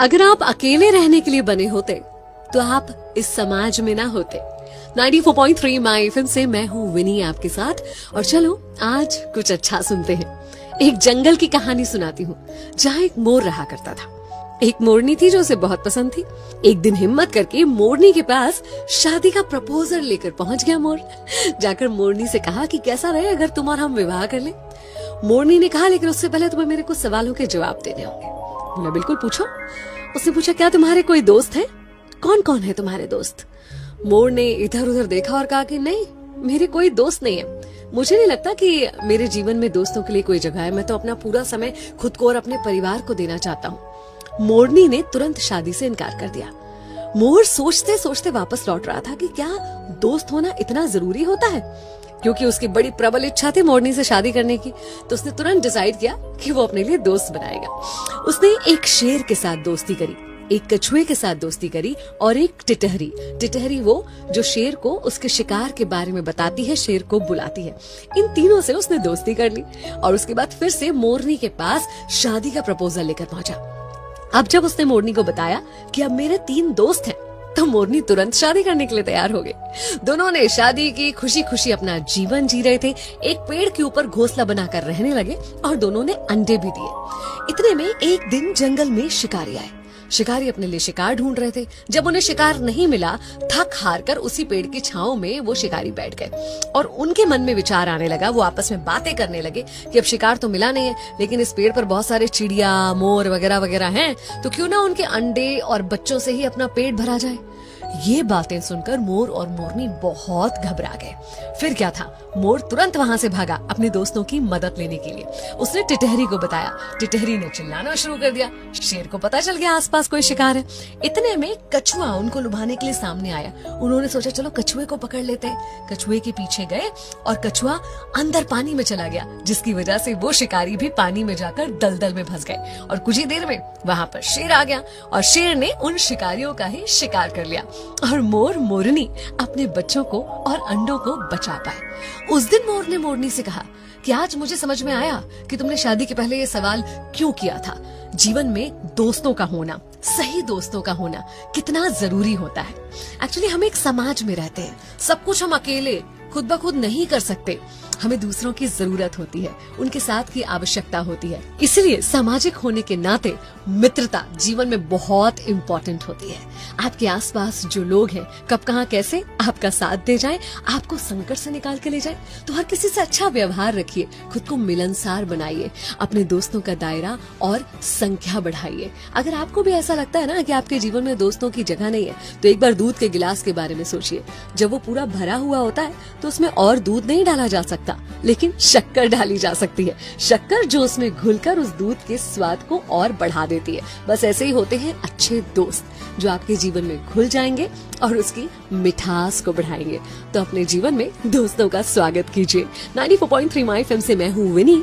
अगर आप अकेले रहने के लिए बने होते तो आप इस समाज में ना होते। 94.3 माय एफएम से मैं हूँ विनी आपके साथ। और चलो आज कुछ अच्छा सुनते हैं। एक जंगल की कहानी सुनाती हूँ जहाँ एक मोर रहा करता था। एक मोरनी थी जो उसे बहुत पसंद थी। एक दिन हिम्मत करके मोरनी के पास शादी का प्रपोजल लेकर पहुंच गया मोर। जाकर मोरनी से कहा कि कैसा रहे अगर तुम और हम विवाह कर ले। मोरनी ने कहा लेकिन उससे पहले तुम्हें मेरे कुछ सवालों के जवाब देने होंगे। बोला बिल्कुल पूछो। उसने पूछा क्या तुम्हारे कोई दोस्त है? कौन कौन है तुम्हारे दोस्त? मोर ने इधर उधर देखा और कहा कि नहीं, मेरे कोई दोस्त नहीं है। मुझे नहीं लगता कि मेरे जीवन में दोस्तों के लिए कोई जगह है। मैं तो अपना पूरा समय खुद को और अपने परिवार को देना चाहता हूँ। मोरनी ने तुरंत शादी से इनकार कर दिया। मोर सोचते सोचते वापस लौट रहा था कि क्या दोस्त होना इतना जरूरी होता है, क्योंकि उसकी बड़ी प्रबल इच्छा थी मोरनी से शादी करने की। तो उसने तुरंत डिसाइड किया कि वो अपने लिए दोस्त बनाएगा। उसने एक शेर के साथ दोस्ती करी, एक कछुए के साथ दोस्ती करी और एक टिटहरी। टिटहरी वो जो शेर को उसके शिकार के बारे में बताती है, शेर को बुलाती है। इन तीनों से उसने दोस्ती कर ली और उसके बाद फिर से मोरनी के पास शादी का प्रपोजल लेकर पहुंचा। अब जब उसने मोरनी को बताया कि अब मेरे 3 दोस्त हैं, तो मोरनी तुरंत शादी करने के लिए तैयार हो गई। दोनों ने शादी की, खुशी खुशी अपना जीवन जी रहे थे। एक पेड़ के ऊपर घोंसला बनाकर रहने लगे और दोनों ने अंडे भी दिए। इतने में एक दिन जंगल में शिकारी आए। शिकारी अपने लिए शिकार ढूंढ रहे थे। जब उन्हें शिकार नहीं मिला, थक हार कर उसी पेड़ की छांव में वो शिकारी बैठ गए और उनके मन में विचार आने लगा। वो आपस में बातें करने लगे कि अब शिकार तो मिला नहीं है, लेकिन इस पेड़ पर बहुत सारे चिड़िया, मोर वगैरह वगैरह हैं, तो क्यों ना उनके अंडे और बच्चों से ही अपना पेट भरा जाए। ये बातें सुनकर मोर और मोरनी बहुत घबरा गए। फिर क्या था, मोर तुरंत वहां से भागा अपने दोस्तों की मदद लेने के लिए। उसने टिटहरी को बताया। टिटहरी ने चिल्लाना शुरू कर दिया। शेर को पता चल गया आसपास कोई शिकार है। इतने में कछुआ उनको लुभाने के लिए सामने आया। उन्होंने सोचा चलो कछुए को पकड़ लेते हैं। कछुए के पीछे गए और कछुआ अंदर पानी में चला गया, जिसकी वजह से वो शिकारी भी पानी में जाकर दलदल में फंस गए। और कुछ ही देर में वहां पर शेर आ गया और शेर ने उन शिकारियों का ही शिकार कर लिया और मोर मोरनी अपने बच्चों को और अंडों को बचा पाए। उस दिन मोर ने मोरनी से कहा कि आज मुझे समझ में आया कि तुमने शादी के पहले ये सवाल क्यों किया था। जीवन में दोस्तों का होना, सही दोस्तों का होना कितना जरूरी होता है। एक्चुअली हम एक समाज में रहते हैं, सब कुछ हम अकेले खुद ब खुद नहीं कर सकते। हमें दूसरों की जरूरत होती है, उनके साथ की आवश्यकता होती है। इसलिए सामाजिक होने के नाते मित्रता जीवन में बहुत इम्पोर्टेंट होती है। आपके आसपास जो लोग हैं, कब कहाँ कैसे आपका साथ दे जाए, आपको संकट से निकाल के ले जाए, तो हर किसी से अच्छा व्यवहार रखिए, खुद को मिलनसार बनाइए, अपने दोस्तों का दायरा और संख्या बढ़ाइए। अगर आपको भी ऐसा लगता है ना कि आपके जीवन में दोस्तों की जगह नहीं है, तो एक बार दूध के गिलास के बारे में सोचिए। जब वो पूरा भरा हुआ होता है तो उसमें और दूध नहीं डाला जा सकता, लेकिन शक्कर डाली जा सकती है। शक्कर जो उसमें घुलकर उस दूध के स्वाद को और बढ़ा देती है। बस ऐसे ही होते हैं अच्छे दोस्त, जो आपके जीवन में घुल जाएंगे और उसकी मिठास को बढ़ाएंगे। तो अपने जीवन में दोस्तों का स्वागत कीजिए। 94.3 माय एफएम से मैं हूँ विनी।